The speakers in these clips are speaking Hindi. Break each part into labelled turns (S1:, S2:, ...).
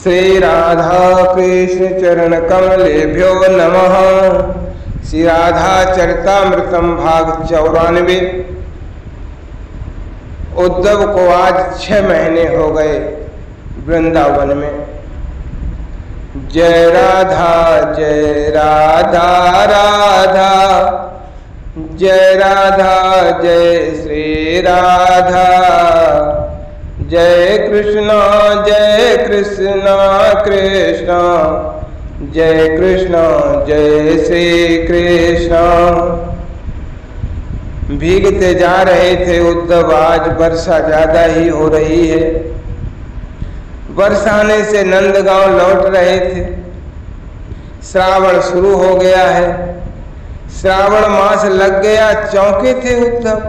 S1: श्री राधा कृष्ण चरण कमलेभ्यो नमः। श्री राधा चरितामृतम भाग 94। उद्धव को आज 6 महीने हो गए वृंदावन में। जय राधा राधा, जय राधा जय श्री राधा। जय कृष्ण कृष्ण, जय कृष्ण जय श्री कृष्ण। भीगते जा रहे थे उद्धव। आज वर्षा ज्यादा ही हो रही है। बरसाने से नंदगांव लौट रहे थे। श्रावण शुरू हो गया है। श्रावण मास लग गया। चौंके थे उद्धव।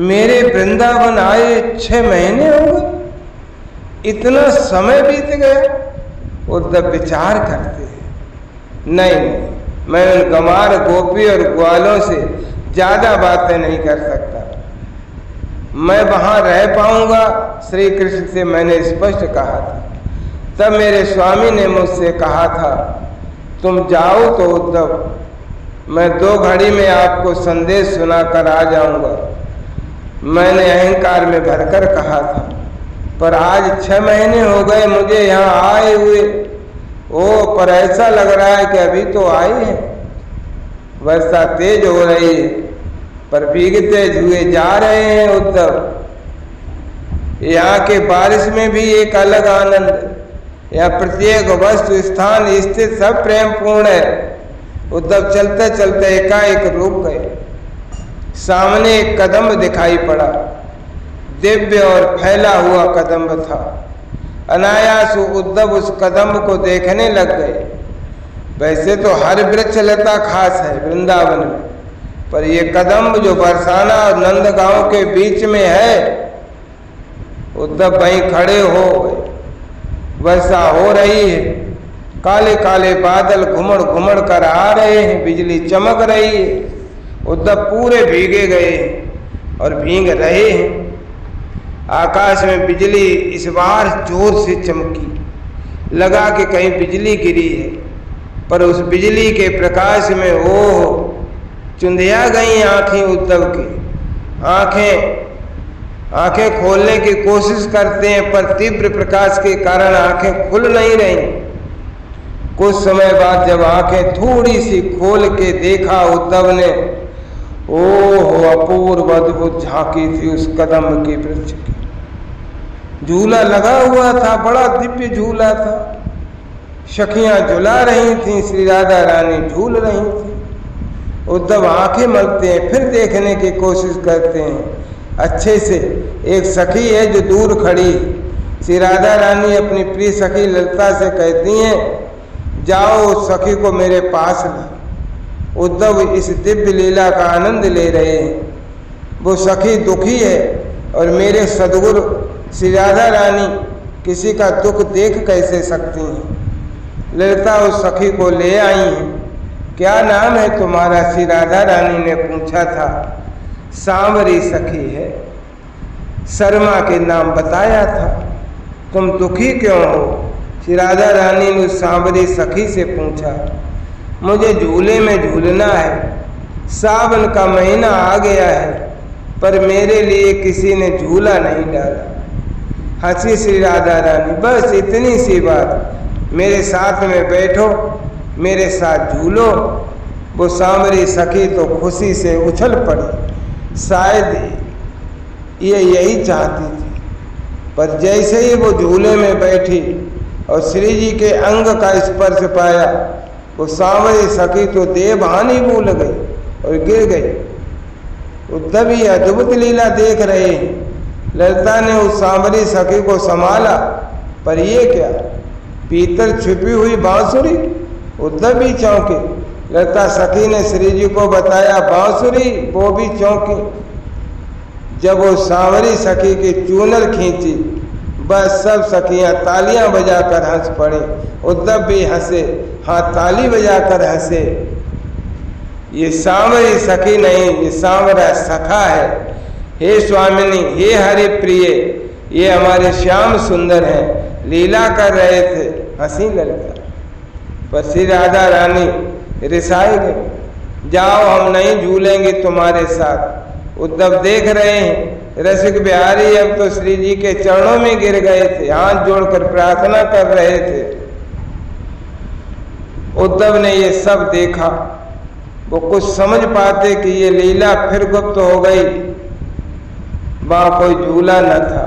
S1: मेरे वृंदावन आए 6 महीने हो गए, इतना समय बीत गया। उद्धव विचार करते हैं, नहीं, मैं उन गमार गोपी और ग्वालों से ज्यादा बातें नहीं कर सकता। मैं वहां रह पाऊंगा, श्री कृष्ण से मैंने स्पष्ट कहा था। तब मेरे स्वामी ने मुझसे कहा था, तुम जाओ तो उद्धव, मैं 2 घड़ी में आपको संदेश सुनाकर आ जाऊंगा। मैंने अहंकार में भरकर कहा था, पर आज 6 महीने हो गए मुझे यहाँ आए हुए। पर ऐसा लग रहा है कि अभी तो आए हैं। वर्षा तेज हो रही है, पर भीगते हुए जा रहे हैं उद्धव। यहाँ के बारिश में भी एक अलग आनंद। यहाँ प्रत्येक वस्तु स्थान स्थित सब प्रेम पूर्ण है। उद्धव चलते चलते एकाएक रुक गए। सामने एक कदम्ब दिखाई पड़ा। दिव्य और फैला हुआ कदम्ब था। अनायास उद्धव उस कदम्ब को देखने लग गए। वैसे तो हर वृक्ष लता खास है वृंदावन में, पर ये कदम्ब जो बरसाना और नंदगांव के बीच में है, उद्धव वहीं खड़े हो गए। वर्षा हो रही है। काले काले बादल घुमड़ घुमड़ कर आ रहे हैं। बिजली चमक रही है। उद्धव पूरे भीगे गए और भीग रहे हैं। आकाश में बिजली इस बार जोर से चमकी। लगा कि कहीं बिजली गिरी है, पर उस बिजली के प्रकाश में चुंधिया गई आंखें उद्धव की। आंखें खोलने की कोशिश करते हैं, पर तीव्र प्रकाश के कारण आंखें खुल नहीं रही। कुछ समय बाद जब आंखें थोड़ी सी खोल के देखा उद्धव ने, अपूर्व अद्भुत झांकी थी उस कदम्ब की वृक्ष की। झूला लगा हुआ था, बड़ा दिव्य झूला था। सखियां झुला रही थीं, श्री राधा रानी झूल रही थी। उद्धव आंखें मलते हैं, फिर देखने की कोशिश करते हैं अच्छे से। एक सखी है जो दूर खड़ी। श्री राधा रानी अपनी प्रिय सखी ललिता से कहती हैं, जाओ उस सखी को मेरे पास ला। उद्धव इस दिव्य लीला का आनंद ले रहे हैं। वो सखी दुखी है और मेरे सद्गुरु श्री राधा रानी किसी का दुख देख कैसे सकती हैं। ललिता उस सखी को ले आई हैं। क्या नाम है तुम्हारा? श्री राधा रानी ने पूछा था। सांवरी सखी है। शर्मा के नाम बताया था। तुम दुखी क्यों हो? श्री राधा रानी ने उस सांवरी सखी से पूछा। मुझे झूले में झूलना है। सावन का महीना आ गया है, पर मेरे लिए किसी ने झूला नहीं डाला। हंसी श्री राधा रानी, बस इतनी सी बात। मेरे साथ में बैठो, मेरे साथ झूलो। वो सांवरी सखी तो खुशी से उछल पड़ी। शायद ये यही चाहती थी, पर जैसे ही वो झूले में बैठी और श्री जी के अंग का स्पर्श पाया, वो सांवरी सखी तो देवहानि भूल गई और गिर गई। उद्धव ही अद्भुत लीला देख रहे हैं। ललिता ने उस सांवरी सखी को संभाला, पर ये क्या, भीतर छुपी हुई बांसुरी। उद्धव भी चौंके। ललिता सखी ने श्री जी को बताया बांसुरी, वो भी चौंकी। जब वो सांवरी सखी की चूनर खींची, बस सब सखियां तालियां बजाकर हंस पड़े। उद्धव भी हंसे, हाँ ताली बजाकर हंसे। ये सांवरी सखी नहीं, ये सांवरा सखा है। हे स्वामिनी, हे हरि प्रिय, ये हमारे श्याम सुंदर हैं। लीला कर रहे थे, हंसी लगता। पर श्री राधा रानी रिसाई गई, जाओ हम नहीं झूलेंगे तुम्हारे साथ। उद्धव देख रहे हैं रसिक बिहारी अब तो श्री जी के चरणों में गिर गए थे, हाथ जोड़कर प्रार्थना कर रहे थे। उद्धव ने ये सब देखा, वो कुछ समझ पाते कि ये लीला फिर गुप्त हो गई। वहां कोई झूला न था,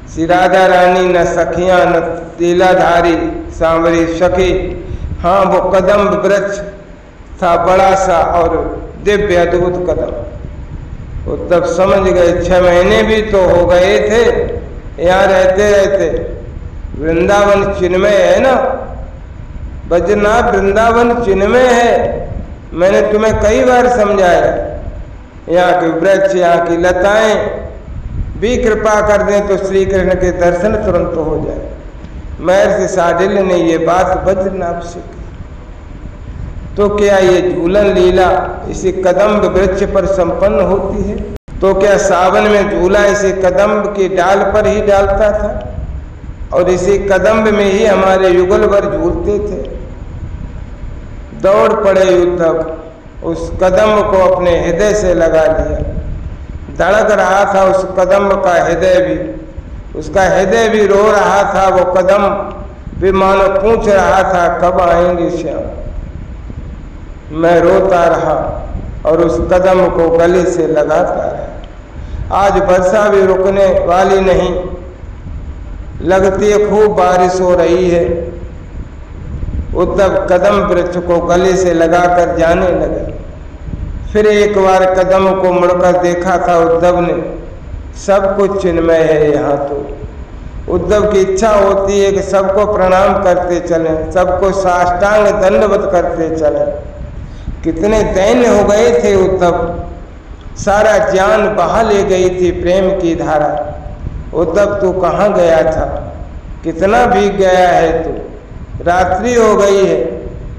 S1: श्री राधा रानी न सखियां न लीलाधारी सांवरी सखी। हाँ, वो कदम वृक्ष था बड़ा सा और दिव्य अद्भुत कदम। उद्धव समझ गए 6 महीने भी तो हो गए थे यहाँ रहते रहते। वृंदावन चिन्मय है ना बजनाथ, वृंदावन चिन्मय है। मैंने तुम्हें कई बार समझाया, यहाँ के वृक्ष यहाँ की लताएं भी कृपा कर दें तो श्री कृष्ण के दर्शन तुरंत हो जाए। महर्षि शार्दुल ने ये बात बज्रनाभ से की। तो क्या ये झूलन लीला इसी कदम्ब वृक्ष पर संपन्न होती है? तो क्या सावन में झूला इसी कदम्ब की डाल पर ही डालता था और इसी कदम्ब में ही हमारे युगल भर झूलते थे? दौड़ पड़े उद्धव, उस कदम्ब को अपने हृदय से लगा लिया। धड़क रहा था उस कदम्ब का हृदय भी, उसका हृदय भी रो रहा था। वो कदम भी मानो पूछ रहा था कब आएंगे श्याम। मैं रोता रहा और उस कदम को गले से लगाता रहा। आज वर्षा भी रुकने वाली नहीं, लगती है खूब बारिश हो रही है। उद्धव कदम वृक्ष को गले से लगाकर जाने लगे। फिर एक बार कदम को मुड़कर देखा था उद्धव ने, सब कुछ चिन्मय है यहाँ। तो उद्धव की इच्छा होती है कि सबको प्रणाम करते चलें, सबको साष्टांग दंडवत करते चलें। कितने दैन्य हो गए थे उद्धव, सारा ज्ञान बहा ले गई थी प्रेम की धारा। उद्धव तू कहाँ गया था, कितना भीग गया है तू, रात्रि हो गई है।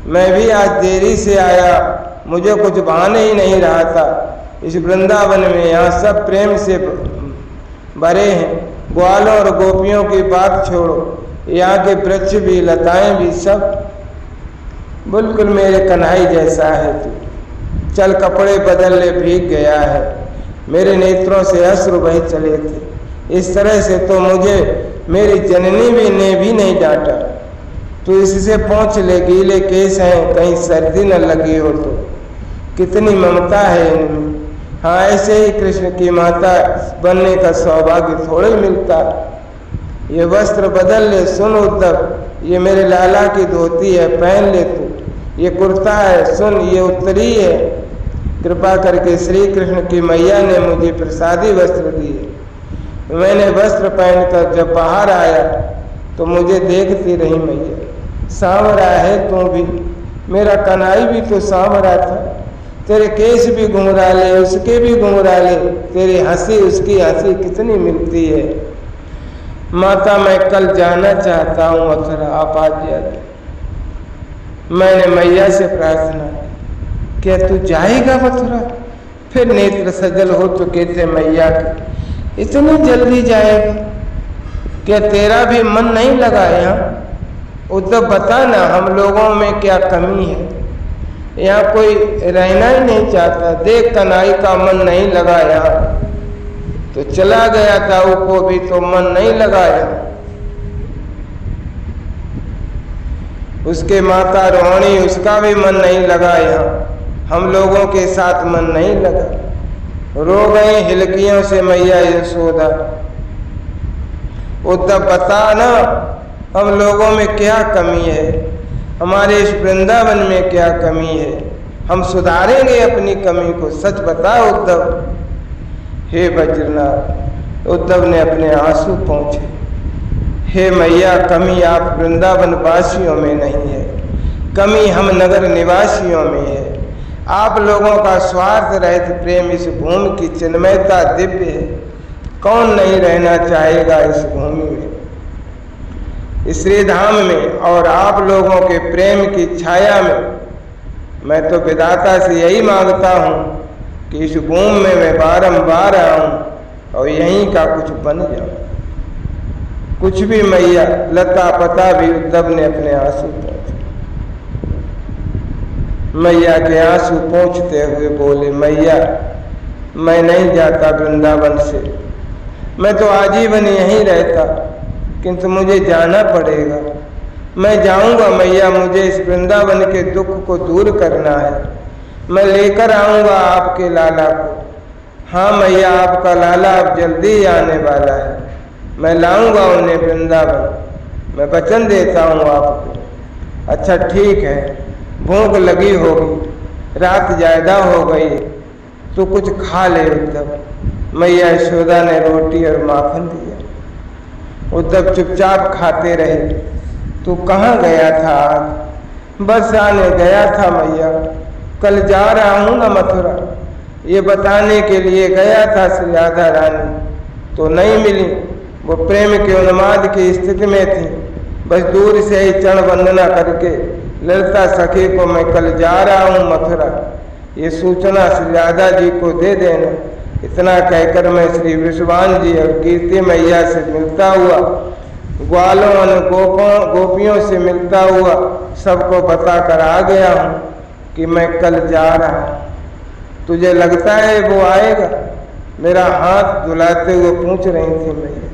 S1: मैं भी आज देरी से आया, मुझे कुछ भान ही नहीं रहा था। इस वृंदावन में यहाँ सब प्रेम से भरे हैं। ग्वालों और गोपियों की बात छोड़ो, यहाँ के वृक्ष भी लताएं भी सब बिल्कुल मेरे कन्हई जैसा है तू। चल कपड़े बदल ले, भीग गया है। मेरे नेत्रों से अश्रु बह चले थे। इस तरह से तो मुझे मेरी जननी भी नहीं डांटा। तू इससे पहुँच ले, गीले केस हैं, कहीं सर्दी न लगी हो तो। कितनी ममता है इनमें। हाँ, ऐसे ही कृष्ण की माता बनने का सौभाग्य थोड़ा ही मिलता। ये वस्त्र बदल ले। सुन उद्धव, ये मेरे लाला की धोती है, पहन ले तू। ये कुर्ता है, सुन ये उत्तरी है। कृपा करके श्री कृष्ण की मैया ने मुझे प्रसादी वस्त्र दिए। मैंने वस्त्र पहनकर जब बाहर आया तो मुझे देखती रही मैया। सांवरा है तू भी, मेरा कन्हई भी तो सांवरा था। तेरे केस भी घुंघराले, उसके भी घुंघराले। तेरी हंसी उसकी हंसी कितनी मिलती है। माता मैं कल जाना चाहता हूँ मथुरा, आप आज्ञा दे। मैंने मैया से प्रार्थना की, क्या तू जाएगा मथुरा? फिर नेत्र सजल हो चुके थे मैया के, इतनी जल्दी जाएगा? क्या तेरा भी मन नहीं लगा यहाँ? उद्धव बता ना, हम लोगों में क्या कमी है? यहाँ कोई रहना ही नहीं चाहता। देख कन्हई का मन नहीं लगा यहाँ, तो चला गया था, वो भी तो मन नहीं लगा यहाँ। उसके माता रोहिणी, उसका भी मन नहीं लगा यहाँ। हम लोगों के साथ मन नहीं लगा। रो गई हिलकियों से मैया यशोदा। उद्धव बता ना, हम लोगों में क्या कमी है, हमारे इस वृंदावन में क्या कमी है? हम सुधारेंगे अपनी कमी को, सच बता उद्धव। हे बज्रनाथ, उद्धव ने अपने आंसू पोंछे। हे मैया, कमी आप वृंदावन वासियों में नहीं है, कमी हम नगर निवासियों में है। आप लोगों का स्वार्थ रहित प्रेम इस भूमि की चिन्मयता दिव्य है। कौन नहीं रहना चाहेगा इस भूमि में, इस श्रीधाम में और आप लोगों के प्रेम की छाया में। मैं तो विधाता से यही मांगता हूँ कि इस भूमि में मैं बारंबार आऊँ और यहीं का कुछ बन जाऊँ। कुछ भी मैया, लता पता भी उद्धव ने अपने आंसू पोंछे। मैया के आंसू पोंछते हुए बोले, मैया मैं नहीं जाता वृंदावन से, मैं तो आजीवन यहीं रहता, किंतु मुझे जाना पड़ेगा। मैं जाऊंगा मैया, मुझे इस वृंदावन के दुख को दूर करना है। मैं लेकर आऊंगा आपके लाला को। हाँ मैया, आपका लाला अब जल्दी ही आने वाला है, मैं लाऊंगा उन्हें वृंदावन, मैं वचन देता हूँ आपको। अच्छा ठीक है, भूख लगी होगी, रात ज्यादा हो गई, तो कुछ खा ले उद्धव। मैया यशोदा ने रोटी और माखन दिया। उद्धव चुपचाप खाते रहे। तू कहाँ गया था आज? बस आने गया था मैया, कल जा रहा हूँ ना मथुरा, ये बताने के लिए गया था श्री राधा रानी तो नहीं मिली। वो प्रेम के उन्माद की स्थिति में थी। बस दूर से ही चरण वंदना करके ललिता सखी को मैं कल जा रहा हूँ मथुरा, ये सूचना श्री राधा जी को दे देना। इतना कहकर मैं श्री विश्वान जी और कीर्ति मैया से मिलता हुआ, ग्वालों और गोपियों से मिलता हुआ सबको बताकर आ गया हूँ कि मैं कल जा रहा हूँ। तुझे लगता है वो आएगा? मेरा हाथ दुलाते हुए पूछ रही थी मैया,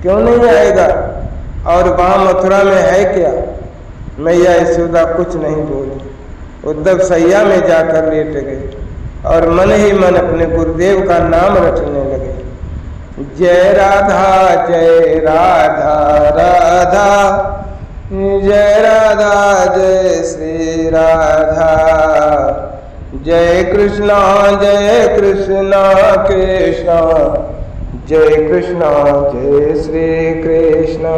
S1: क्यों नहीं आएगा? और वहाँ मथुरा में है क्या? मैया यशोदा कुछ नहीं बोली। उद्धव सैया में जाकर लेट गए और मन ही मन अपने गुरुदेव का नाम रटने लगे। जय राधा जय राधा राधा, जय राधा जय श्री राधा, जय कृष्णा कृष्णा, जय कृष्णा जय श्री कृष्णा।